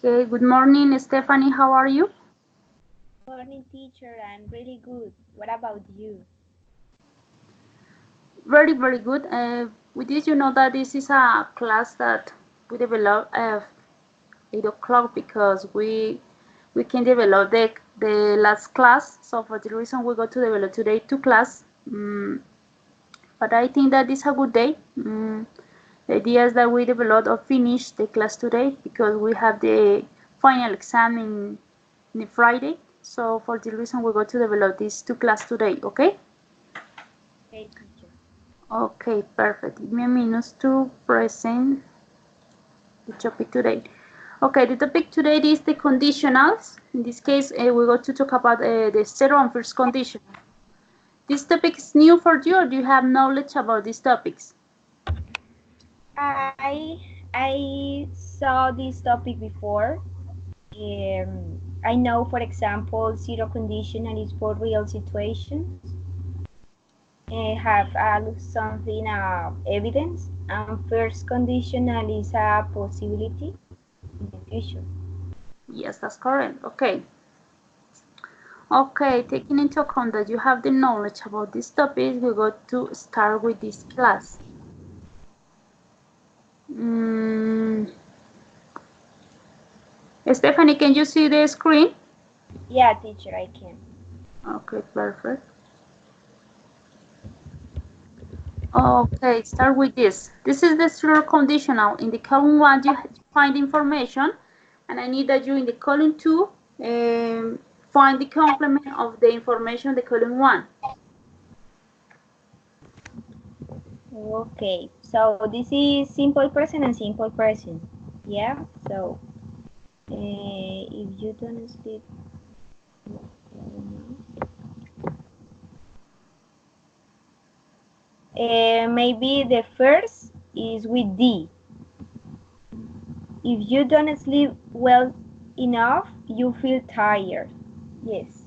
Okay, good morning, Stephanie. How are you? Morning, teacher. I'm really good. What about you? Very, very good. With this, you know that this is a class that we develop at 8 o'clock because we can develop the last class. So for the reason we go to develop today two class. But I think that this is a good day. The idea is that we develop or finish the class today because we have the final exam in the Friday. So for the reason we go to develop these two class today. Okay. Hey, teacher. Okay, perfect. Give me a minute to present the topic today. Okay, the topic today is the conditionals. In this case, we're going to talk about the zero and first conditional. This topic is new for you, or do you have knowledge about these topics? I saw this topic before. I know, for example, zero conditional is for real situations. Have something evidence, and first conditional is a possibility in the future. Yes, that's correct. Okay. Okay, taking into account that you have the knowledge about this topic, we're going to start with this class. Mm, Stephanie, can you see the screen? Yeah, teacher, I can. Okay, perfect. Okay, start with this. This is the zero conditional. In the column 1, you find information, and I need that you in the column 2 find the complement of the information in the column 1. Okay, so this is simple present and simple present. Yeah, so if you don't speak, maybe the first is with D. If you don't sleep well enough, you feel tired. Yes.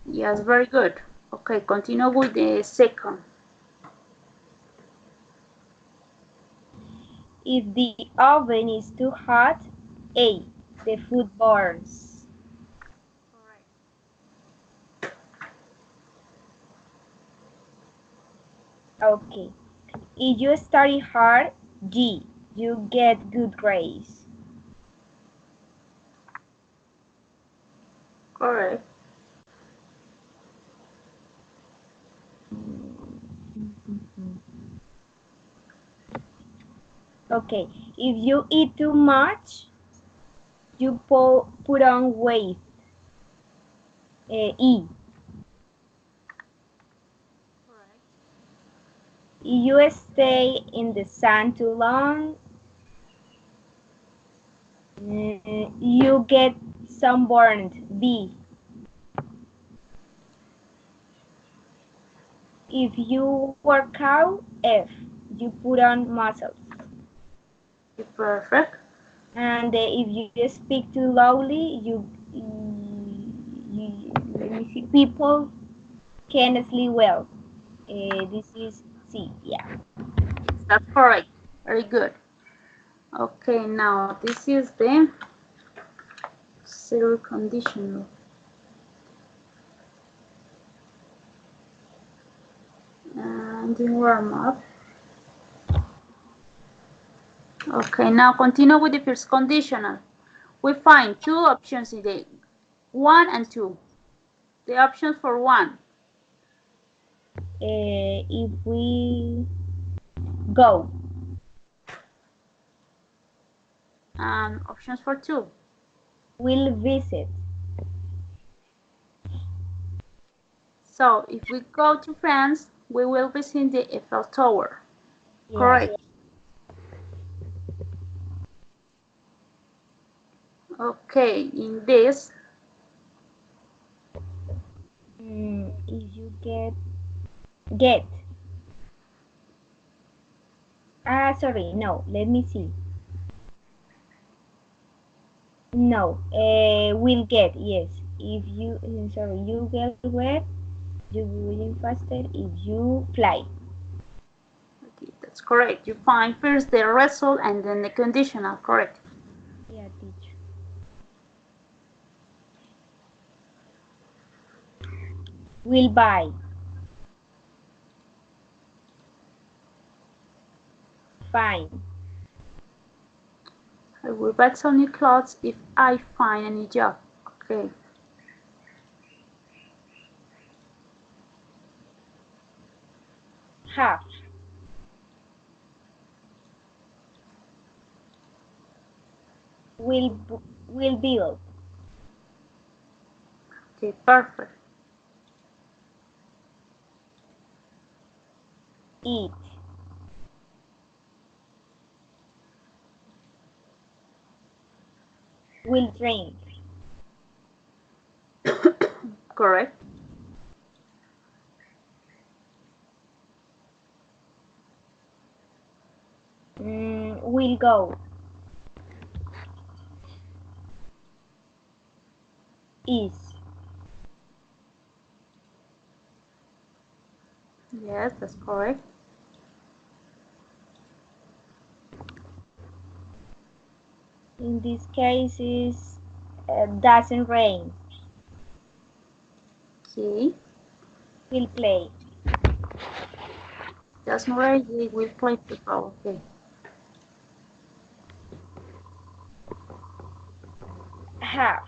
Yes, very good. Okay, continue with the second. If the oven is too hot, A. The food burns. Okay. If you study hard, G. You get good grades. Correct. Okay. If you eat too much, you put on weight. E. If you stay in the sun too long, you get sunburned. B. If you work out, F. You put on muscles. Perfect. And if you speak too loudly, let me see, people can sleep well. This is C. Yeah. That's correct. Very good. Okay, now this is the zero conditional. And the warm up. Okay, now continue with the first conditional. We find two options in the 1 and 2. The options for 1. If we go, And options for 2. we'll visit. So if we go to France, we will visit the Eiffel Tower. Yeah. Correct. Okay, in this, If you get. Sorry. No. Let me see. No. Will get. Yes. If you sorry, you get wet. You will faster if you fly. okay, that's correct. You find first the result and then the conditional. Correct. Yeah, teacher. Will buy. Find. I will buy some new clothes if I find a new job. Okay. Have. Will build. Okay, perfect. Eat. Will drink. Correct. Will go. Is. Yes, that's correct. In this case is doesn't rain. Okay. Will play. Just right, we will play football. Okay. Have.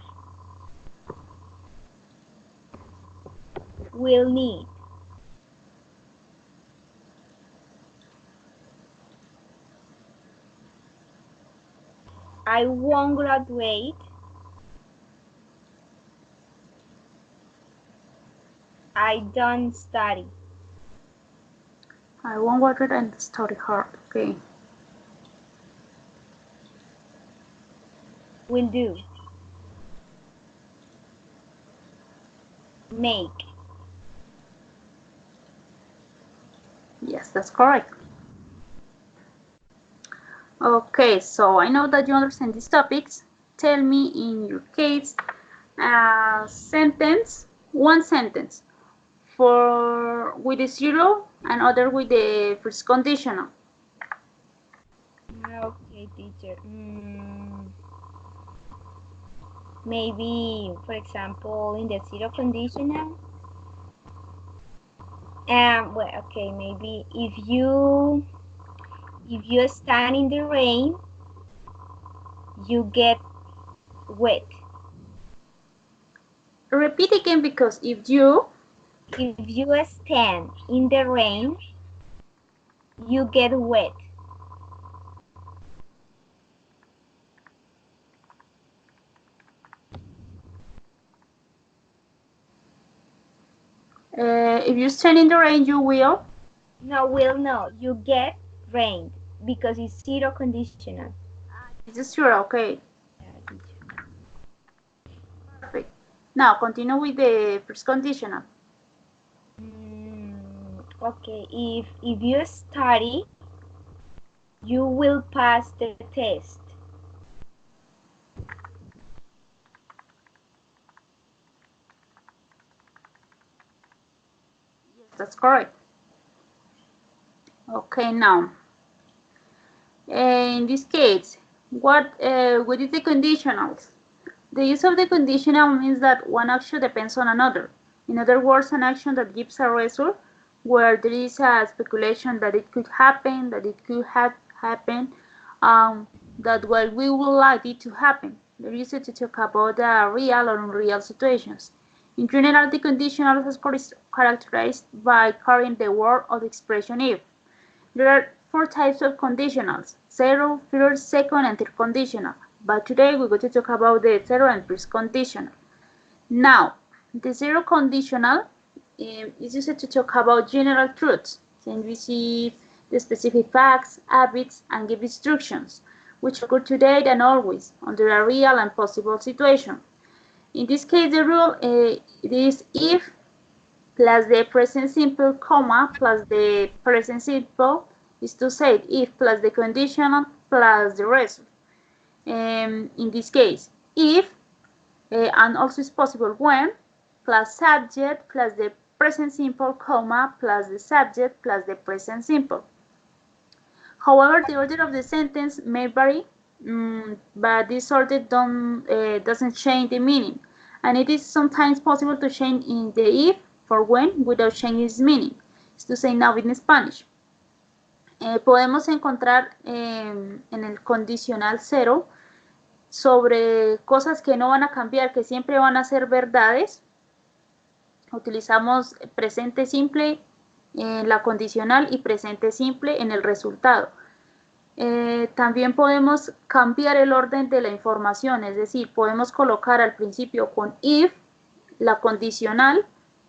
Will need. I won't graduate. I don't study. I won't work it and study hard. Okay. Will do. Make. Yes, that's correct. Okay, so I know that you understand these topics. Tell me in your case a sentence, one sentence for with the zero and other with the first conditional. Okay, teacher. Maybe, for example, in the zero conditional. Well, okay, maybe if you stand in the rain, you get wet. Repeat again because if you stand in the rain, you get wet. if you stand in the rain, you will. No, you get rained because it's zero conditional. It's just zero. Okay, perfect. Now continue with the first conditional. Okay, if you study, you will pass the test. Yes, that's correct. Okay, now in this case, what is the conditionals? The use of the conditional means that one action depends on another. In other words, an action that gives a result where there is a speculation that it could happen, that it could have happened, that what we would like it to happen. They're used to talk about real or unreal situations. In general, the conditional is characterized by carrying the word or the expression if. There are four types of conditionals: zero, first, second, and third conditional. But today we're going to talk about the zero and first conditional. Now, the zero conditional is used to talk about general truths, and receive the specific facts, habits, and give instructions, which occur today and always under a real and possible situation. In this case, the rule it is if plus the present simple, comma, plus the present simple is to say if plus the conditional plus the result. In this case, if and also is possible when plus subject plus the present simple, comma, plus the subject plus the present simple. However, the order of the sentence may vary, but this order doesn't change the meaning. And it is sometimes possible to change in the if for when without changing its meaning. Es to say now in Spanish. Podemos encontrar en el condicional cero sobre cosas que no van a cambiar, que siempre van a ser verdades. Utilizamos presente simple en la condicional y presente simple en el resultado. También podemos cambiar el orden de la información, es decir, podemos colocar al principio con if, la condicional,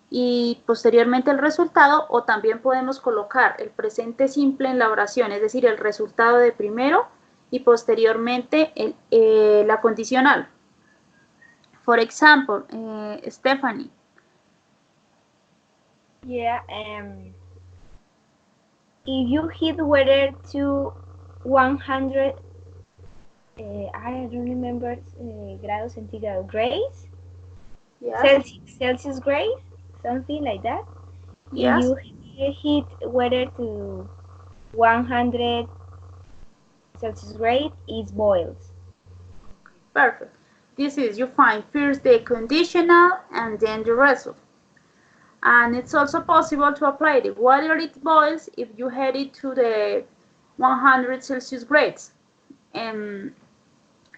y posteriormente el resultado, o también podemos colocar el presente simple en la oración, es decir, el resultado de primero y posteriormente la condicional. For example, Stephanie. Yeah, if you hit weather to 100, I don't remember, grados centígrados, grays? Yes. Celsius grade, something like that. Yes. If you hit weather to 100 Celsius grade, it boils. Perfect. This is, you find first the conditional and then the result. And it's also possible to apply the water it boils if you head it to the 100 Celsius grades. And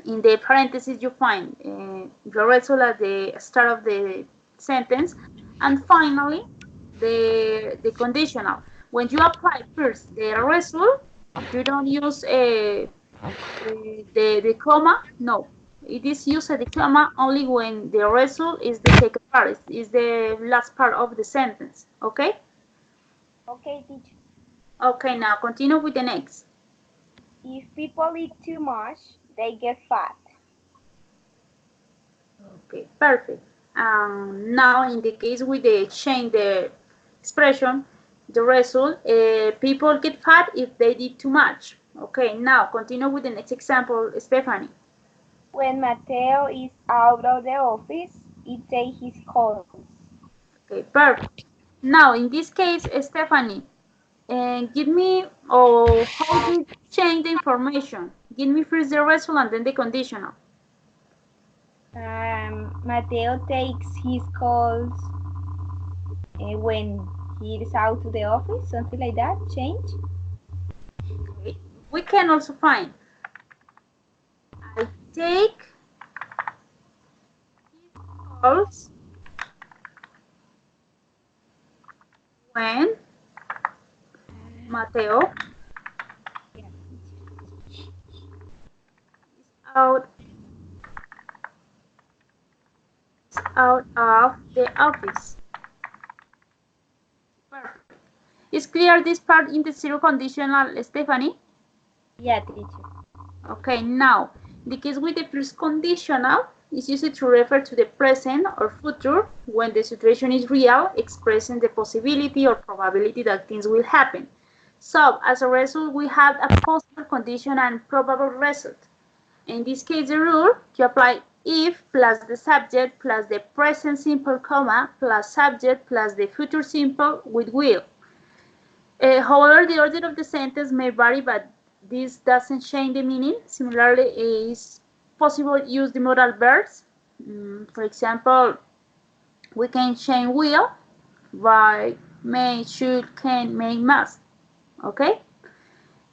in the parentheses you find the result at the start of the sentence, and finally the conditional. When you apply first the result, you don't use the comma. No, it is used the comma only when the result is the second part, is the last part of the sentence. Okay? Okay, teacher. Okay, now continue with the next. If people eat too much, they get fat. Okay, perfect. Now, in the case with the change the expression, the result, people get fat if they did too much. Okay, now continue with the next example, Stephanie. When Mateo is out of the office, he takes his calls. Okay, perfect. Now, in this case, Stephanie, give me, how do you change the information? Give me first the result and then the conditional. Mateo takes his calls when he is out to the office, something like that. Change. Okay. We can also find, I take his calls when Mateo is out of the office. Perfect. Is clear this part in the zero conditional, Stephanie? Yeah, teacher. Okay, now, the case with the first conditional is used to refer to the present or future when the situation is real, expressing the possibility or probability that things will happen. So, as a result, we have a possible condition and probable result. In this case, the rule, you apply if plus the subject plus the present simple comma plus subject plus the future simple with will. However, the order of the sentence may vary, but this doesn't change the meaning. Similarly, it is possible to use the modal verbs. For example, we can change will by may, should, can, may, must. Okay?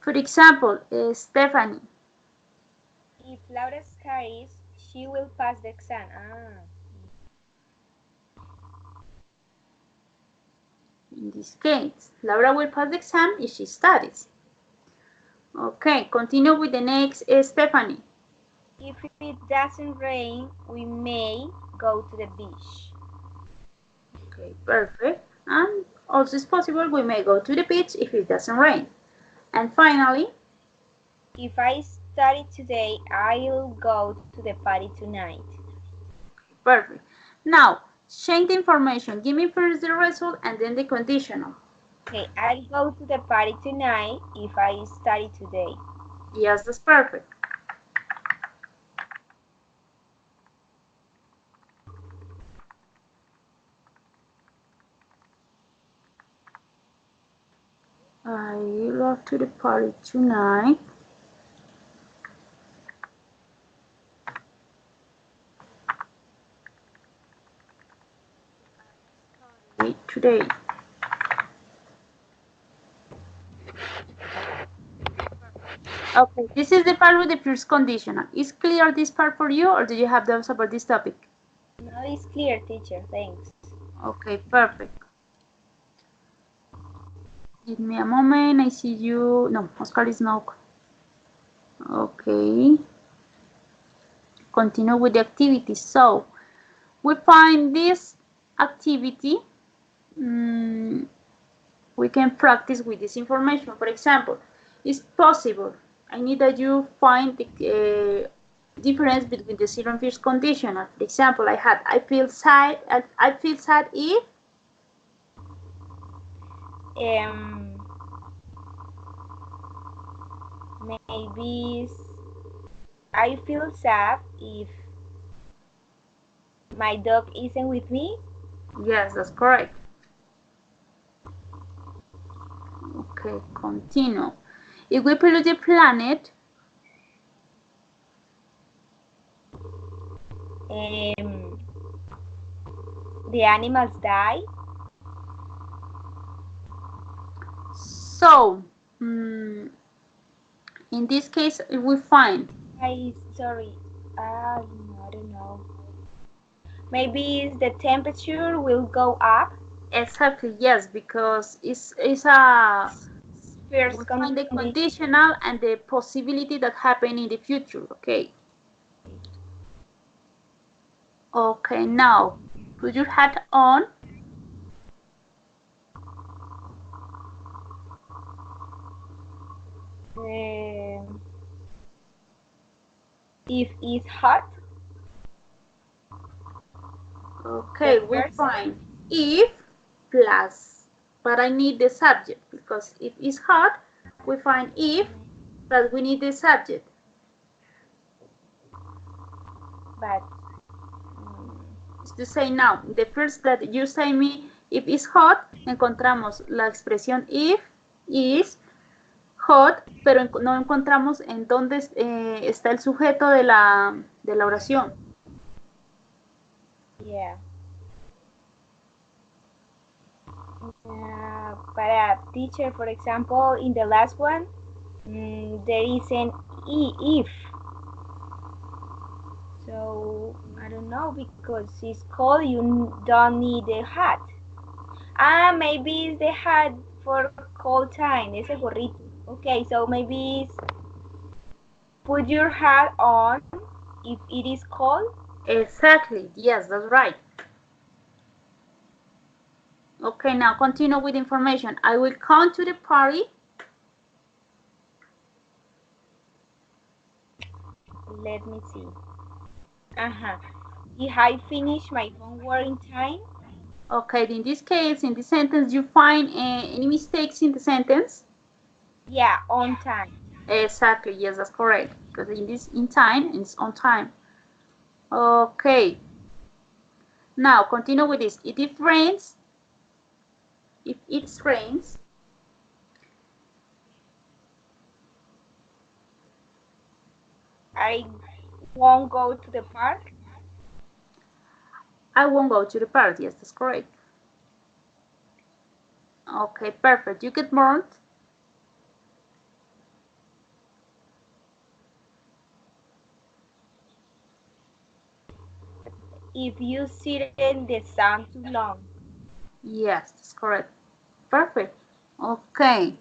For example, Stephanie. If Laura studies, she will pass the exam. In this case, Laura will pass the exam if she studies. Okay, continue with the next, Stephanie. If it doesn't rain, we may go to the beach. Okay, perfect. And also it's possible we may go to the beach if it doesn't rain. And finally, if I study today, I'll go to the party tonight. Perfect. Now, change the information. Give me first the result and then the conditional. Okay, I'll go to the party tonight if I study today. Yes, that's perfect. I love to the party tonight. today. Okay, this is the part with the first conditional. Is clear this part for you, or do you have doubts about this topic? No, it's clear, teacher. Thanks. Okay, perfect. Give me a moment. I see you. No, Oscar is not. Okay. Continue with the activity. So, we find this activity. We can practice with this information. For example, it's possible. I need that you find the difference between the zero and first conditional. For example, I feel sad. I feel sad if. Maybe I feel sad if my dog isn't with me. Yes, that's correct. Okay, continue. If we pollute the planet, the animals die. So, in this case, if we find. Sorry, I don't know. Maybe the temperature will go up. Exactly, yes, because it's a First we find the conditional and the possibility that happen in the future. Okay. Okay, now put your hat on. If it's hot. Okay, we find if plus, but I need the subject because if it's hot, we find if, but we need the subject. But it's to say now, the first that you say me, if it's hot, encontramos la expresión if is hot, pero no encontramos en dónde está el sujeto de la oración. Yeah. Para teacher, for example, in the last one, there is an if. So I don't know, because it's cold, you don't need a hat. Maybe it's the hat for cold time. It's a gorrito. Okay, so maybe it's put your hat on if it is cold. Exactly. Yes, that's right. Okay, now continue with information. I will come to the party. Let me see. If I finish my homework in time. Okay, in this case, in this sentence, you find any mistakes in the sentence? Yeah, on time. Exactly, yes, that's correct. Because in time, it's on time. Okay. Now, continue with this. If it rains, I won't go to the park. I won't go to the park. Yes, that's correct. Okay, perfect. You get burned. If you sit in the sun too long. Yes, that's correct. Perfect. Okay.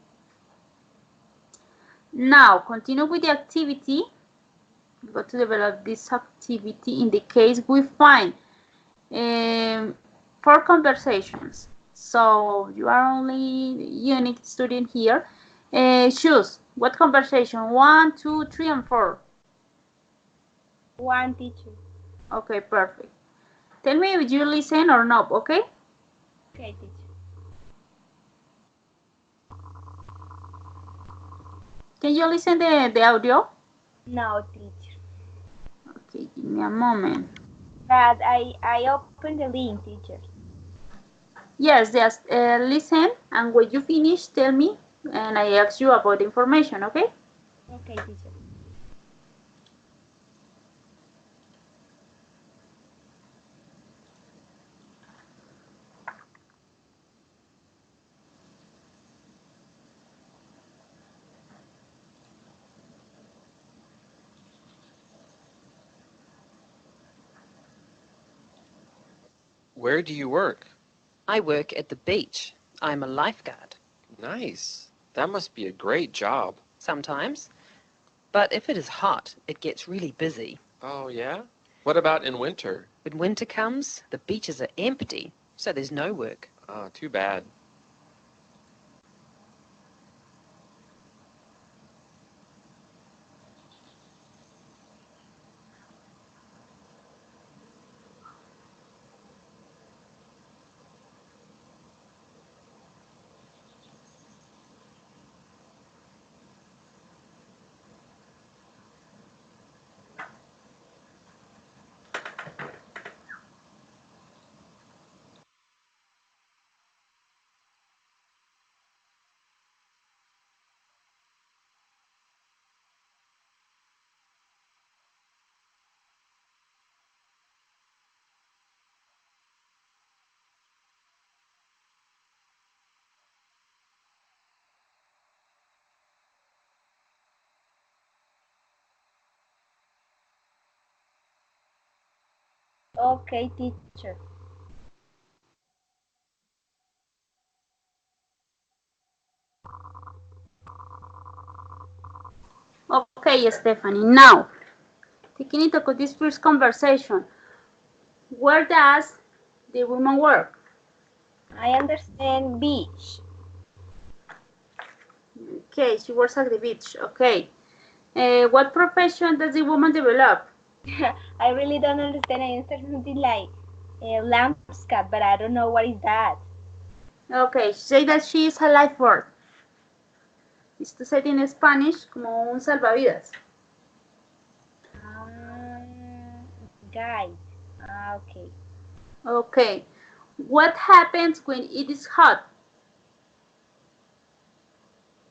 Now, continue with the activity. We got to develop this activity in the case we find 4 conversations. So you are only unique student here. Choose what conversation? 1, 2, 3, and 4. 1, teacher. Okay, perfect. Tell me if you listen or not, okay? Okay, teacher. Can you listen the audio? No, teacher. Okay, give me a moment. But I opened the link, teacher. Yes, just listen, and when you finish, tell me, and I ask you about the information, okay? Okay, teacher. Where do you work? I work at the beach. I'm a lifeguard. Nice. That must be a great job. Sometimes. But if it is hot, it gets really busy. Oh, yeah? What about in winter? When winter comes, the beaches are empty, so there's no work. Ah, too bad. Okay, teacher. Okay, Stephanie. Now, taking into account this first conversation, where does the woman work? I understand beach. Okay, she works at the beach. Okay. What profession does the woman develop? I really don't understand. I understand something like a landscape, but I don't know what is that. Okay, say that she is a lifeguard. Esto sería en Spanish como un salvavidas. Guide. Okay. Okay. What happens when it is hot?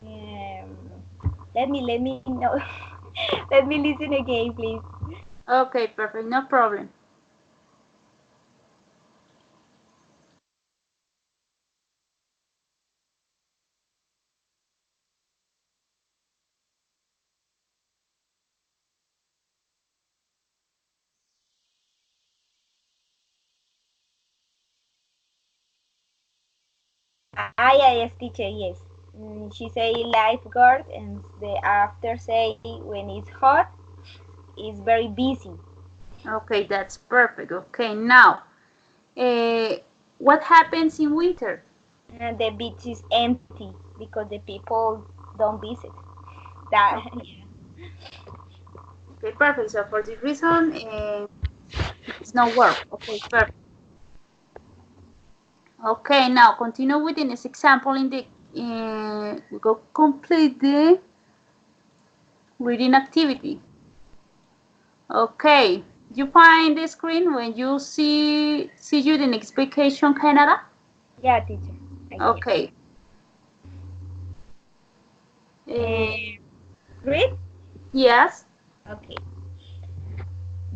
Um, let me know. Let me listen again, please. Okay, perfect, no problem. Yes, teacher, yes. She say lifeguard, and the after say when it's hot, it's very busy. Okay, that's perfect. Okay, now, uh, what happens in winter? And the beach is empty because the people don't visit. That Okay, okay, perfect. So for this reason, it's not work. Okay, perfect. Okay, now continue with the next example in the, we go complete the reading activity. Okay, you find the screen when you see you the next vacation Canada? yeah, teacher. I can. Okay. Uh, Read. yes. Okay.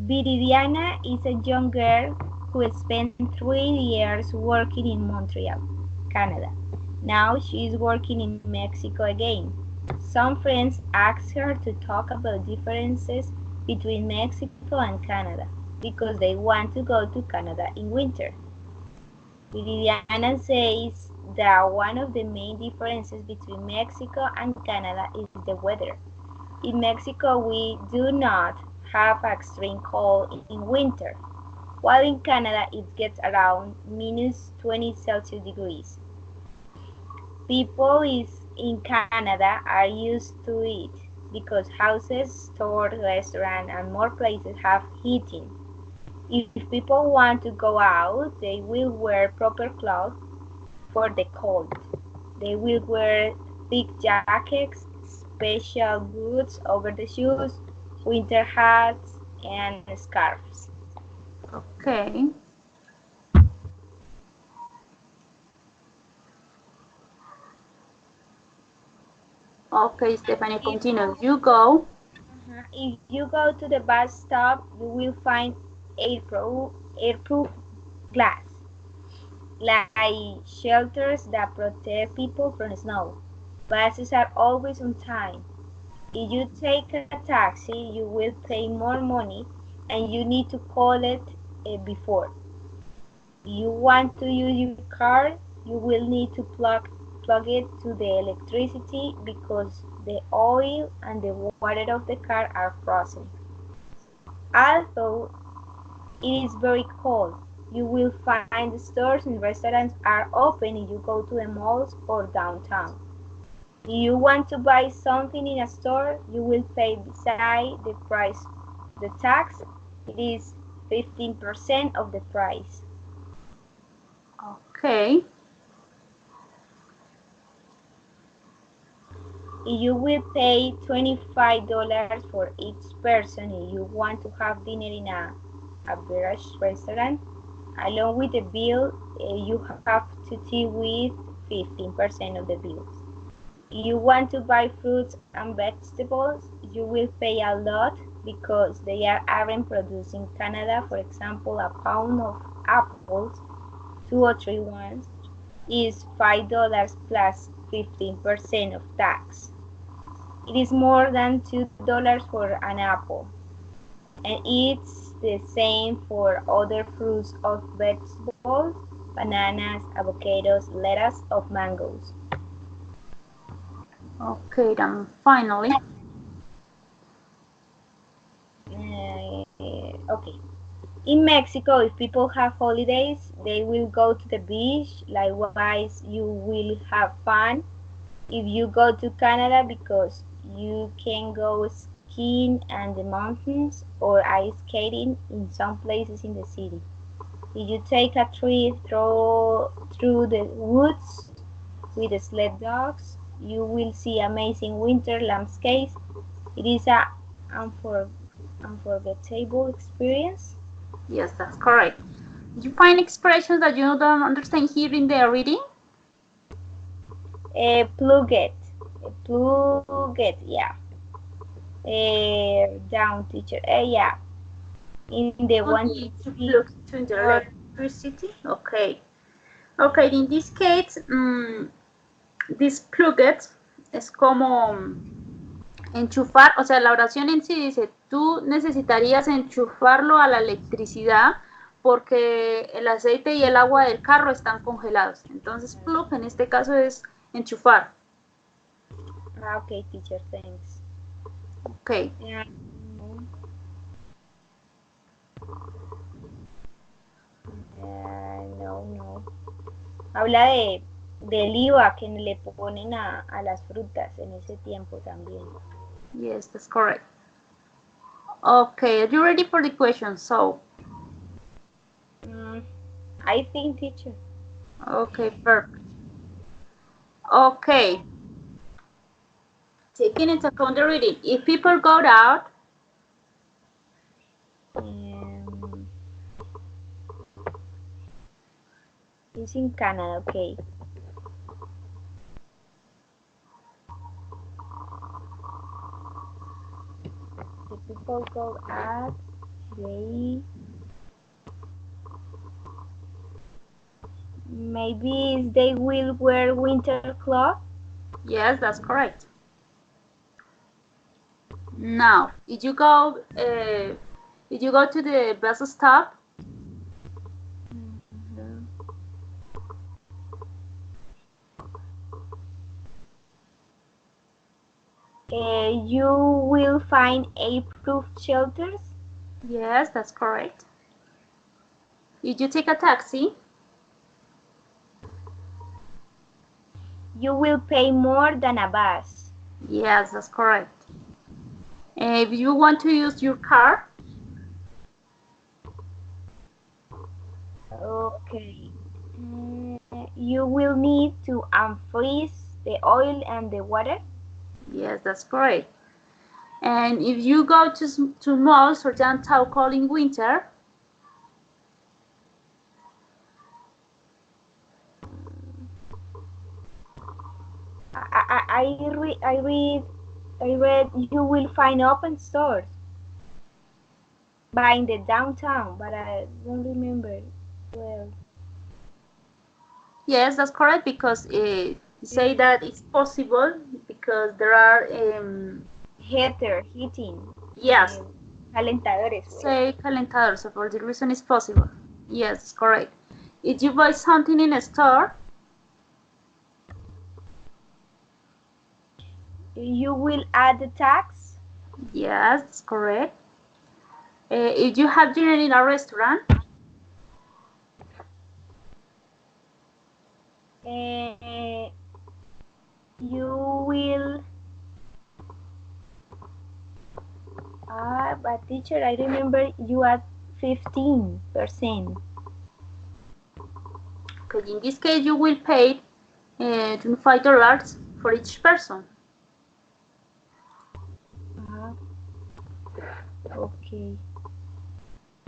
Viridiana is a young girl who spent 3 years working in Montreal, Canada. Now she is working in Mexico again. Some friends ask her to talk about differences between Mexico and Canada because they want to go to Canada in winter. Viridiana says that one of the main differences between Mexico and Canada is the weather. In Mexico, we do not have extreme cold in winter, while in Canada it gets around minus 20 Celsius degrees. People in Canada are used to it because houses, stores, restaurants, and more places have heating. If people want to go out, they will wear proper clothes for the cold. They will wear thick jackets, special boots over the shoes, winter hats, and scarves. Okay. Okay, Stephanie, If, continue. You go. if you go to the bus stop, you will find airproof glass, like shelters that protect people from snow. Buses are always on time. If you take a taxi, you will pay more money and you need to call it before. You want to use your car, you will need to plug it to the electricity because the oil and the water of the car are frozen. Although it is very cold, you will find the stores and restaurants are open if you go to the malls or downtown. If you want to buy something in a store, you will pay beside the price the tax. It is 15% of the price. Okay. You will pay $25 for each person if you want to have dinner in a beverage restaurant. Along with the bill, you have to deal with 15% of the bills. If you want to buy fruits and vegetables, you will pay a lot because they aren't produced in Canada. For example, a pound of apples, 2 or 3 ones, is $5 plus 15% of tax. It is more than $2 for an apple, and it's the same for other fruits or vegetables, bananas, avocados, lettuce, or mangoes. Okay, then finally. Okay. In Mexico, if people have holidays, they will go to the beach. Likewise, you will have fun. If you go to Canada, because you can go skiing in the mountains or ice skating in some places in the city. If you take a trip through the woods with the sled dogs, you will see amazing winter landscapes. It is an unforgettable experience. Yes, that's correct. Did you find expressions that you don't understand here in the reading? Plugged, yeah. Down, teacher. Yeah. In the one To plug to the electricity. Okay. Okay, in this case, this plugged es como enchufar, o sea, la oración en sí dice, tú necesitarías enchufarlo a la electricidad porque el aceite y el agua del carro están congelados. Entonces, plug en este caso es enchufar. Okay, teacher, thanks. Okay. Yeah. No. Habla del IVA que le ponen a las frutas en ese tiempo también. Yes, that's correct. Okay, are you ready for the question? So, I think, teacher. Okay, perfect. Okay. Taking into account the reading, if people go out, it's in Canada, okay. The people go out, maybe they will wear winter clothes. Yes, that's correct. Now, if you go to the bus stop, you will find air-proof shelters. Yes, that's correct. If you take a taxi, you will pay more than a bus. Yes, that's correct. If you want to use your car, okay, you will need to unfreeze the oil and the water. Yes, that's correct. And if you go to malls or downtown cold in winter, I read you will find open stores by in the downtown, but I don't remember well. Yes, that's correct, because say that it's possible because there are heating. Yes. Calentadores. Say calentador, so for the reason it's possible. Yes, correct. If you buy something in a store, You will add the tax. yes, that's correct. If you have dinner in a restaurant, Uh, you will. But teacher, I remember you add 15%. okay, in this case you will pay $25 for each person. Okay.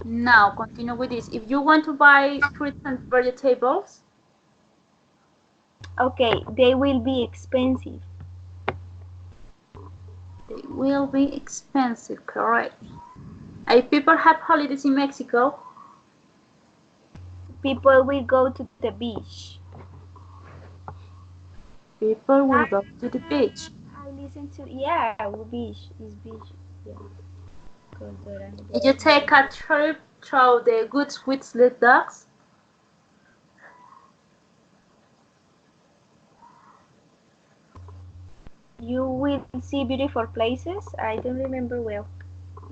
Now continue with this. If you want to buy fruits and vegetables, Okay, they will be expensive. they will be expensive, correct? If people have holidays in Mexico, People will go to the beach. people will go to the beach. I listen to yeah, beach is beach. Yeah. If you take a trip through the woods with sled dogs, You will see beautiful places. I don't remember well.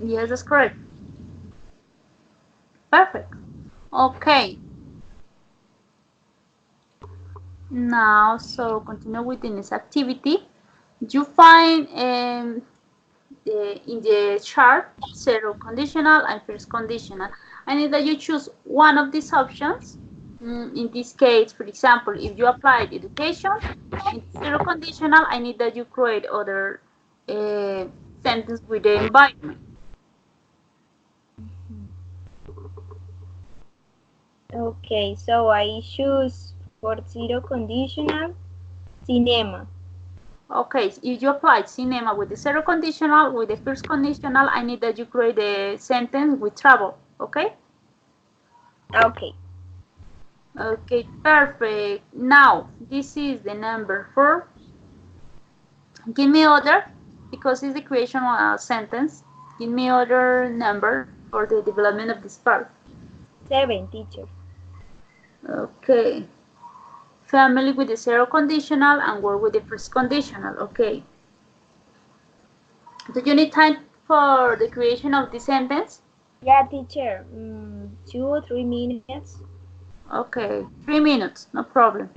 yes, that's correct. Perfect. Okay. Now, so continue with the next activity. You find in the chart zero conditional and first conditional. I need that you choose one of these options. In this case, for example, if you applied education, in zero conditional, I need that you create other sentence with the environment. Okay, so I choose for zero conditional cinema. Okay, if you applied cinema with the zero conditional, with the first conditional, I need that you create the sentence with travel. Okay? Okay. Okay, perfect. Now, this is the number 4. Give me other, because it's the creation of a sentence. Give me other number for the development of this part. 7, teacher. Okay. Family with the zero conditional and work with the first conditional. Okay. Do you need time for the creation of the sentence? Yeah, teacher. 2 or 3 minutes. Okay, 3 minutes, no problem.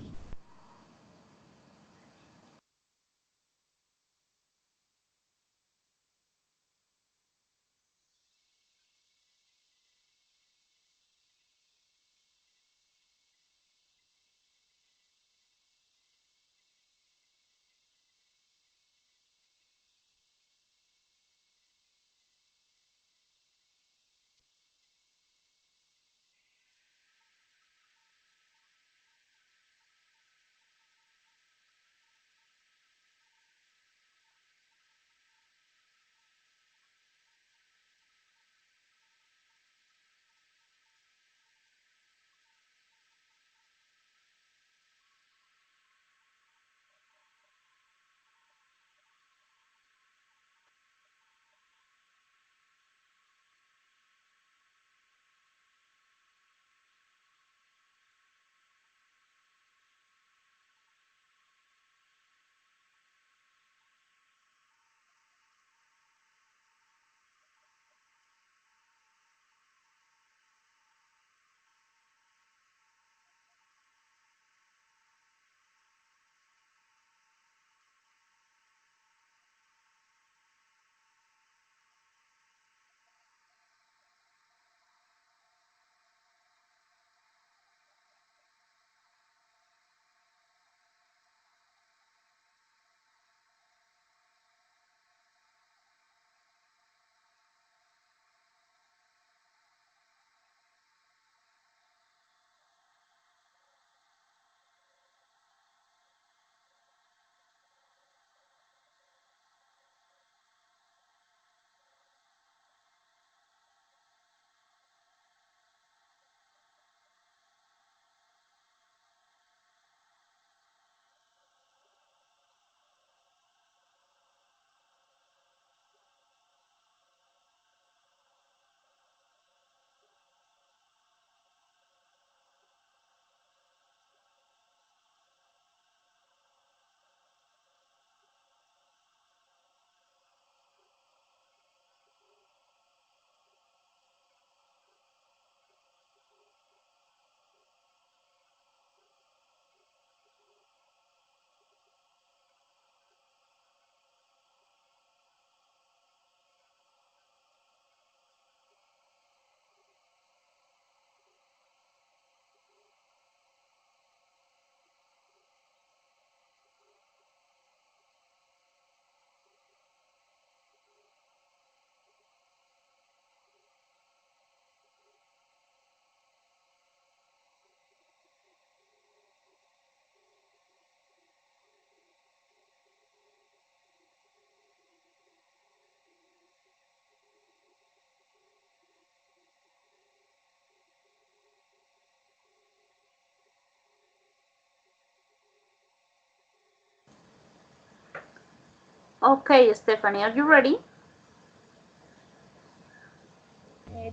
Okay, Stephanie, are you ready?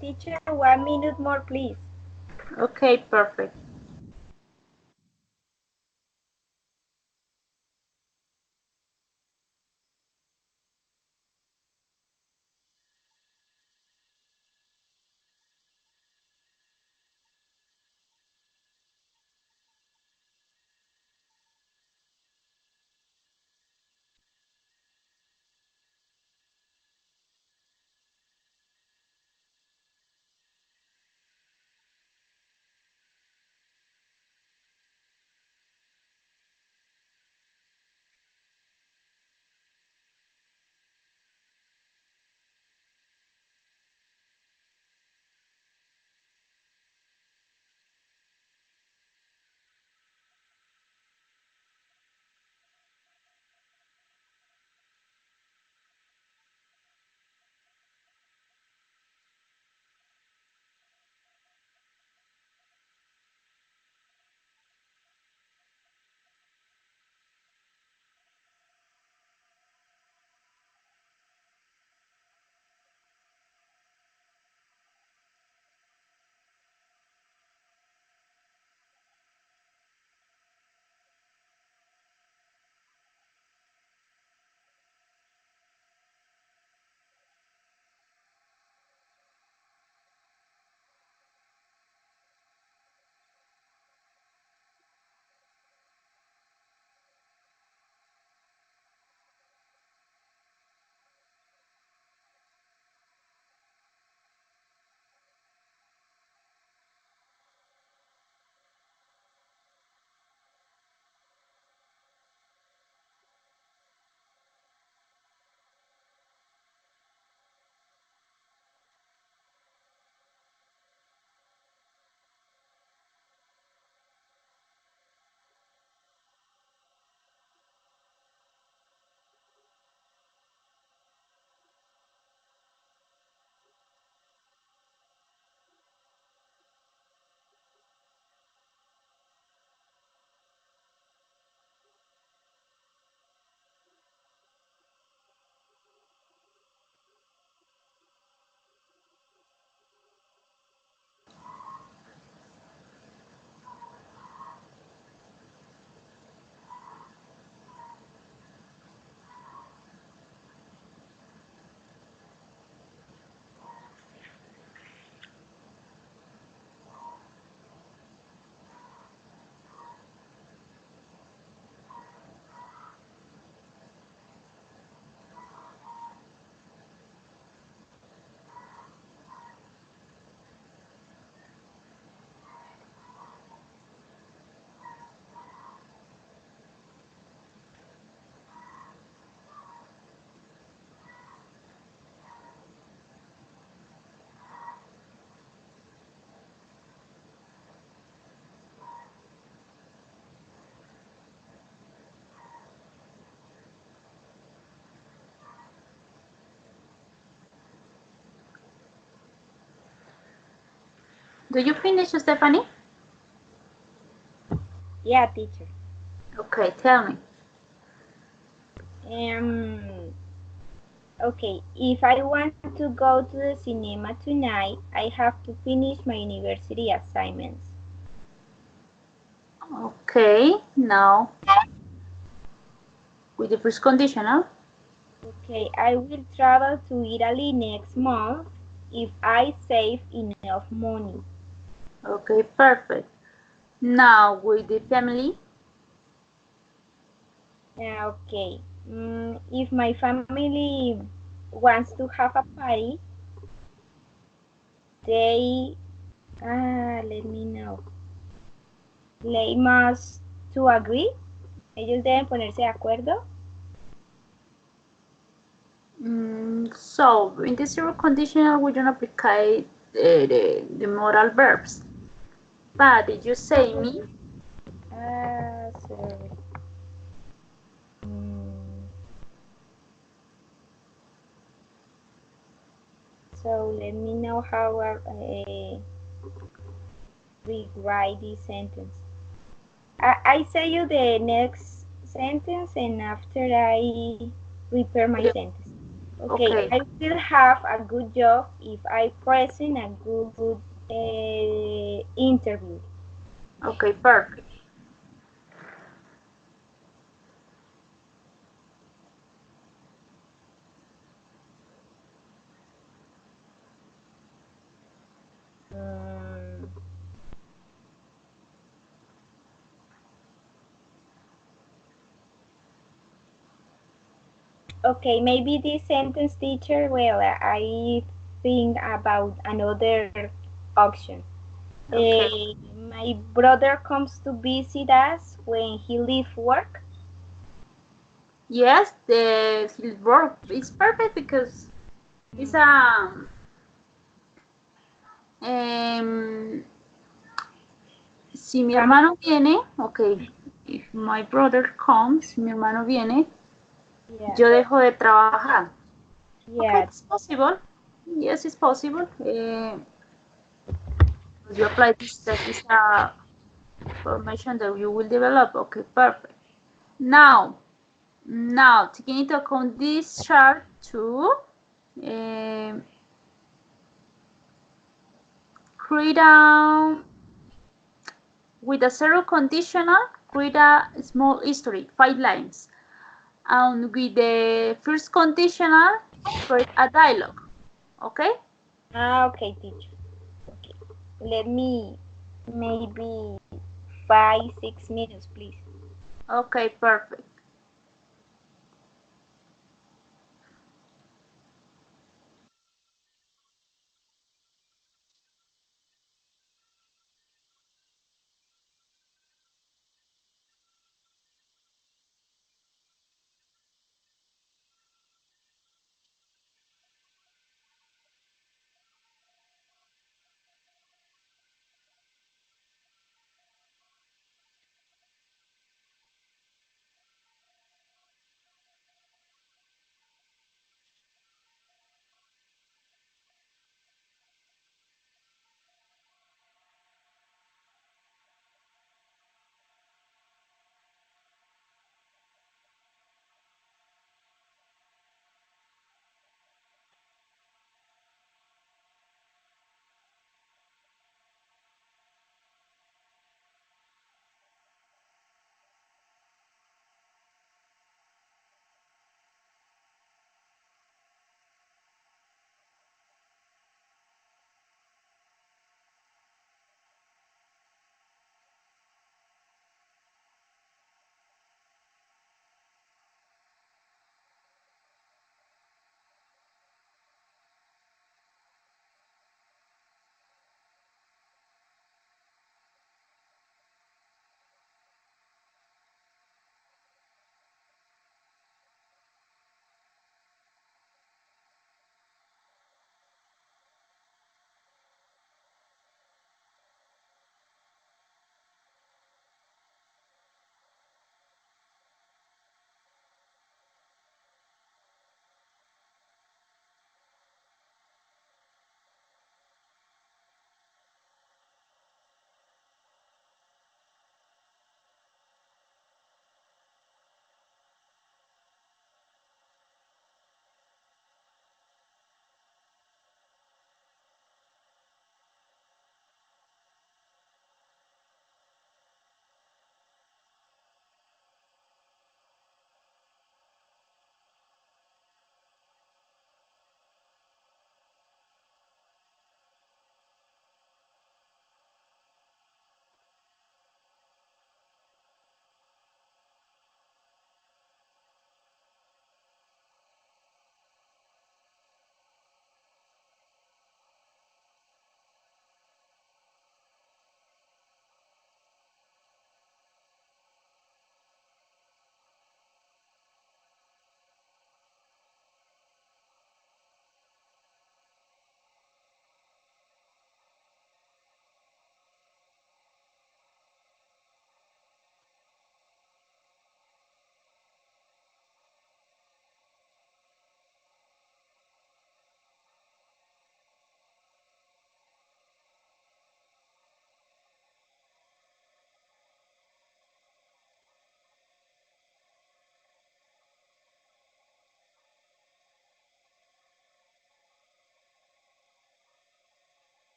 Teacher, 1 minute more, please. Okay, perfect. Do you finish, Stephanie? Yeah, teacher. Okay, tell me. Okay, if I want to go to the cinema tonight, I have to finish my university assignments. Okay, now with the first conditional. Okay, I will travel to Italy next month if I save enough money. Okay, perfect. Now with the family. Okay, if my family wants to have a party, they let me know. They must to agree. Ellos deben ponerse de acuerdo. So in this zero conditional, we don't apply the modal verbs. But did you say me? Sorry. So let me know how I rewrite this sentence. I say you the next sentence and after I Repair my Yeah. sentence. Okay, Okay. I will have a good job if I present a good interview. Okay, perfect. Um, okay, maybe this sentence, teacher. Well, I think about another option. Okay. My brother comes to visit us when he leave work. Yes, the his work is perfect because it's um si mi hermano viene, okay, if my brother comes, si mi hermano viene, Yeah, yo dejo de trabajar. Okay, yeah, it's possible. Yes, it's possible. You apply this, that is a formation that you will develop. Okay, perfect. Now, taking into account this chart too, um, create a, with a zero conditional, create a small history, 5 lines. And with the first conditional, create a dialogue. Okay? okay, teacher. Okay, let me maybe 5, 6 minutes, please. Okay, perfect.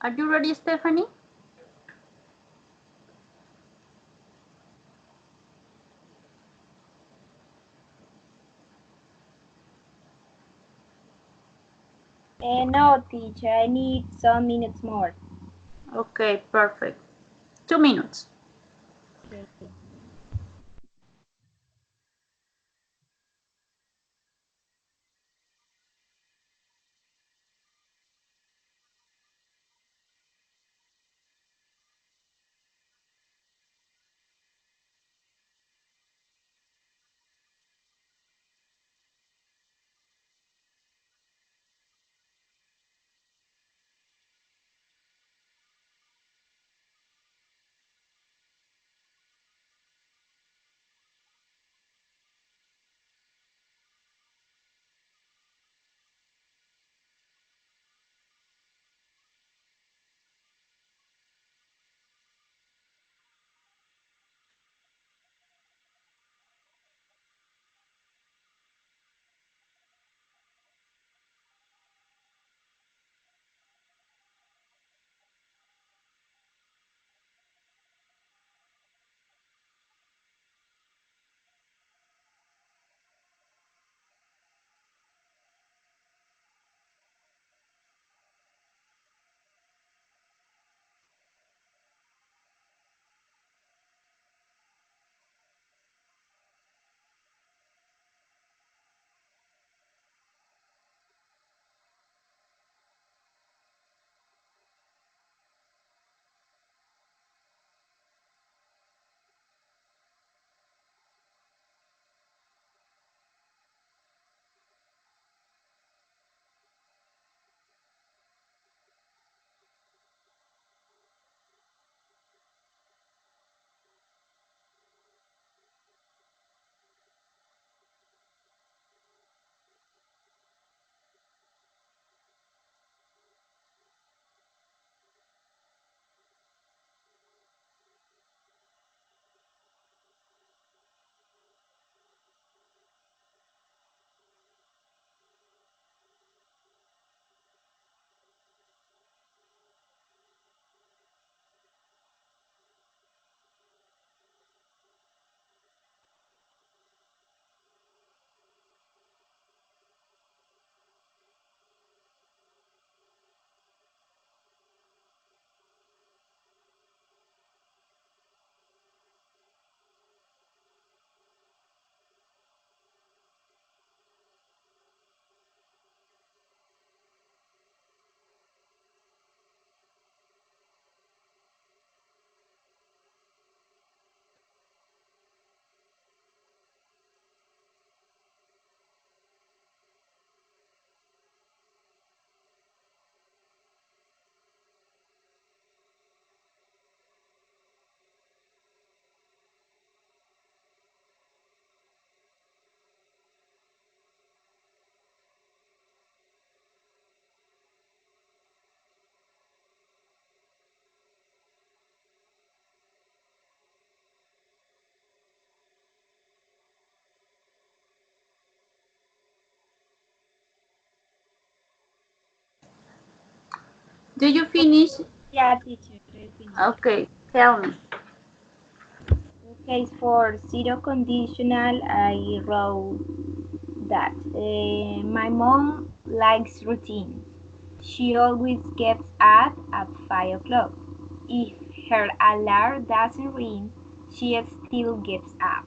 Are you ready, Stephanie? No, teacher, I need some minutes more. Okay, perfect. 2 minutes. Okay. Do you finish? Yeah, teacher, I finished. Okay, tell me. Okay, for zero conditional, I wrote that my mom likes routine. She always gets up at 5 o'clock. If her alarm doesn't ring, she still gets up.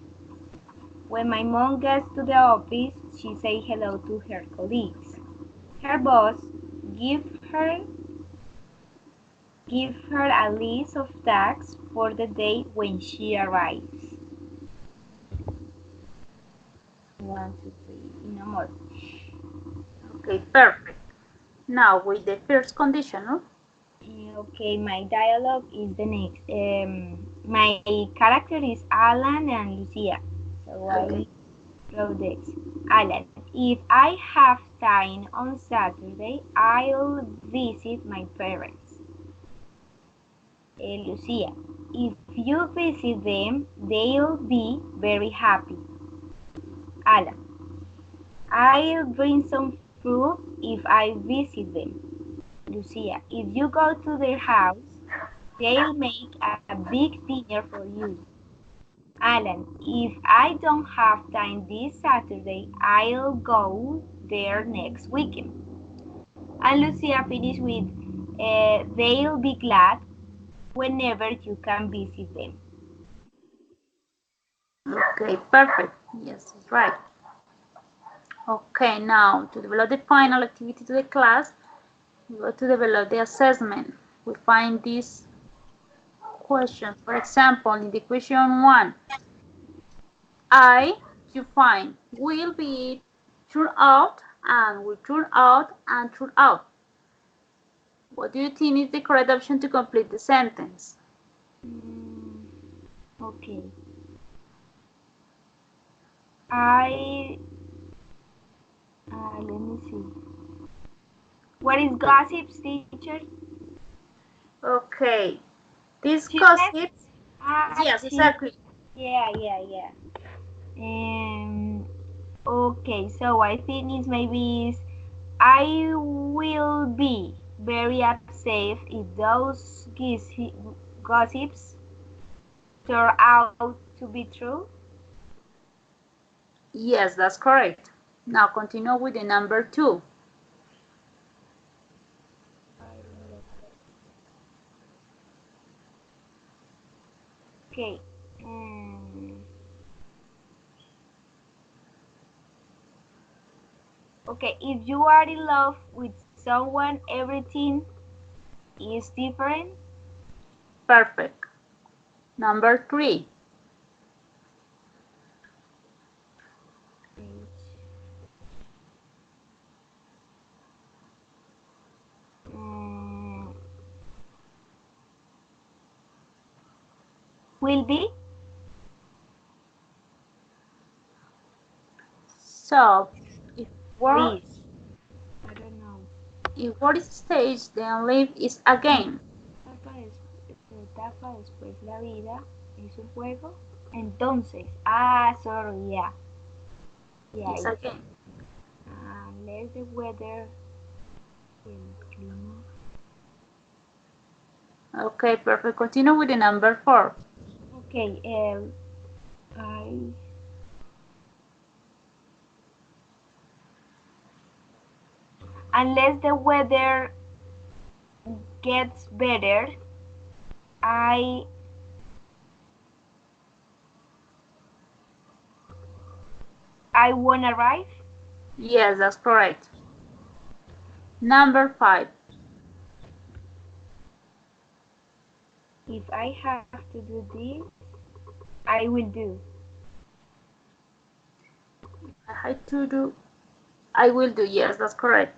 When my mom gets to the office, she says hello to her colleagues. Her boss gives her a list of tasks for the day when she arrives. 1, 2, 3, no more. Okay, perfect. Now with the first conditional. Okay, my dialogue is the next. My character is Alan and Lucia. So Okay. I wrote this. Alan, if I have time on Saturday, I'll visit my parents. Lucia, if you visit them, they'll be very happy. Alan, I'll bring some fruit if I visit them. Lucia, if you go to their house, they'll make a big dinner for you. Alan, if I don't have time this Saturday, I'll go there next weekend. And Lucia finished with, they'll be glad whenever you can visit them. Okay, perfect. Yes, it's right. Okay, now to develop the final activity to the class, we go to develop the assessment. We find these questions. For example, in the question 1, you find will be turn out and will turn out and turn out. What do you think is the correct option to complete the sentence? Okay. Let me see. What is gossips, teacher? Okay. These Chismes? gossips. Yes, exactly. Yeah. Okay, so I think it's maybe I will be very upset if those gossips turn out to be true. Yes, that's correct. Now continue with the number 2. Okay. Okay, if you are in love with someone, everything is different. Perfect. Number 3. Will be. So, if word Please. I don't know. if word is stage, then live is a game. Etapa después la vida es un juego. Entonces, sorry, yeah. It's a game. Unless the weather, el clima. Okay, perfect. Continue with the number 4. Okay, unless the weather gets better, I won't arrive. Yes, that's correct. Number 5. If I have to do this, I will do. I had to do. I will do. Yes, that's correct.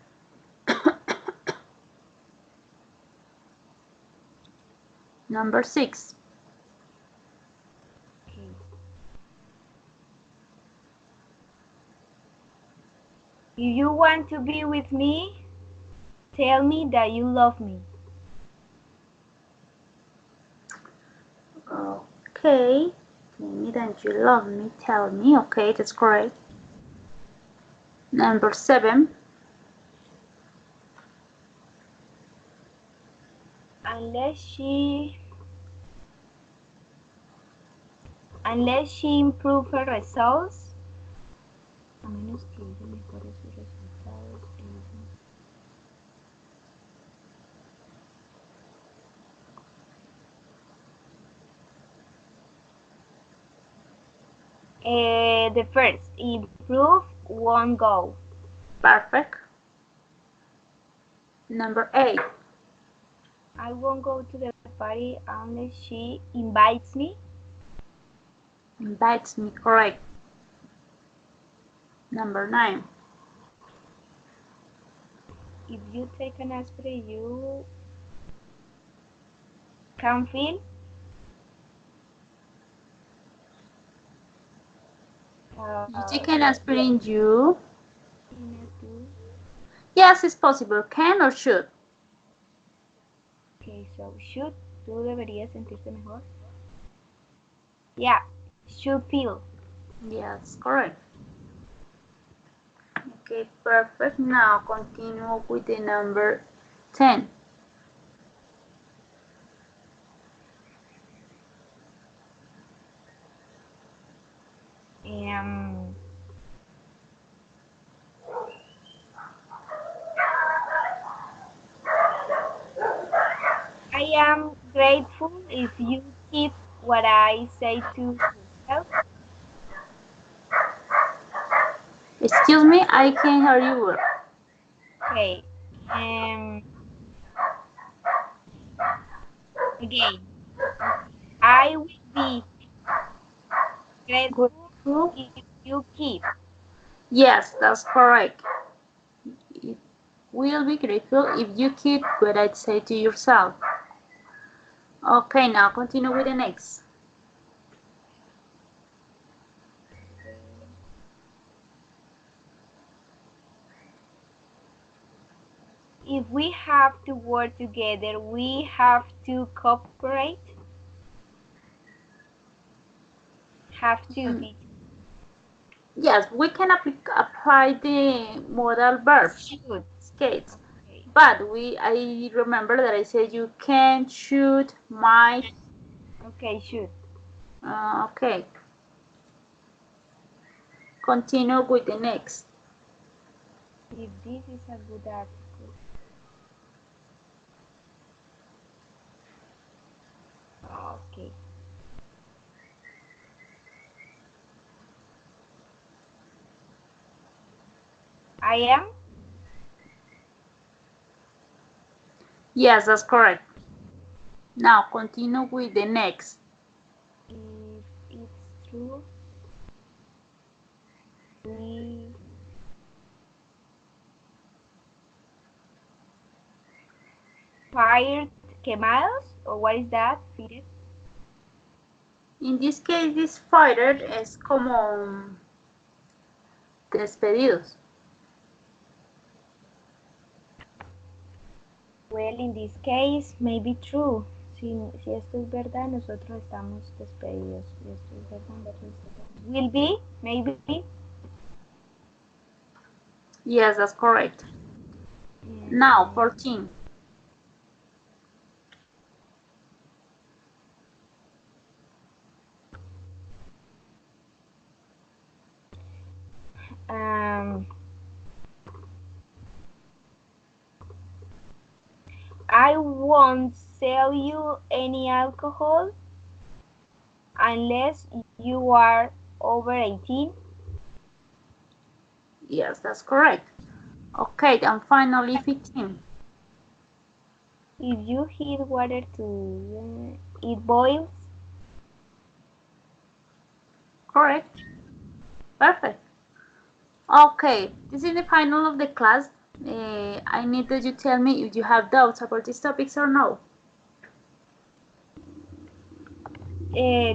Number 6. Okay. If you want to be with me, tell me that you love me. Okay. Tell me that you love me. Tell me. Okay, that's correct. Number 7. Unless she improve her results, a menos que ella mejore sus resultados, the first, improve won't go. Perfect. Number 8. I won't go to the party unless she invites me. Invites me. Correct. Number 9. If you take an aspirin, you can feel. You take an aspirin, you. Do. Yes, it's possible. Can or should. Okay, so should. Tú deberías sentirte mejor. Yeah, should feel. Yes, correct. Okay, perfect. Now continue with the number 10. I am grateful if you keep what I say to yourself. Excuse me, I can't hear you well. Okay. Again. I will be grateful if you keep. Yes, that's correct. It will be grateful if you keep what I say to yourself. Okay, now continue with the next. If we have to work together, we have to cooperate. Have to be. Yes, we can apply the modal verb Should. skates, Okay. but I remember that I said you can, should, might. Okay, should. Okay. Continue with the next. If this is a good article. Okay. I am. Yes, that's correct. Now continue with the next. If it's true, we fired Kemals, or what is that? Fired? In this case, this fired es como despedidos. Well, in this case, may be true. Si esto es verdad, nosotros estamos despedidos. Si esto es verdad, nosotros estamos. Will be, maybe. Yes, that's correct. Now, 14. I won't sell you any alcohol unless you are over 18. Yes, that's correct. Okay, and finally 15. If you heat water to it boils. Correct. Perfect. Okay, this is the final of the class. I need that you tell me if you have doubts about these topics or no.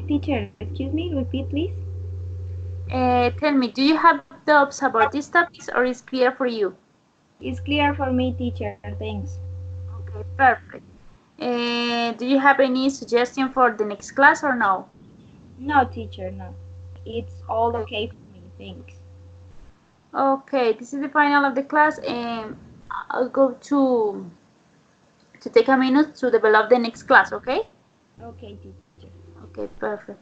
Teacher, excuse me, repeat please. Tell me, do you have doubts about these topics or is clear for you? It's clear for me, teacher. Thanks. Okay, perfect. Do you have any suggestion for the next class or no? No, teacher, no. It's all okay for me. Thanks. Okay, this is the final of the class and I'll go to take a minute to develop the next class, okay? Okay, teacher. Okay, perfect.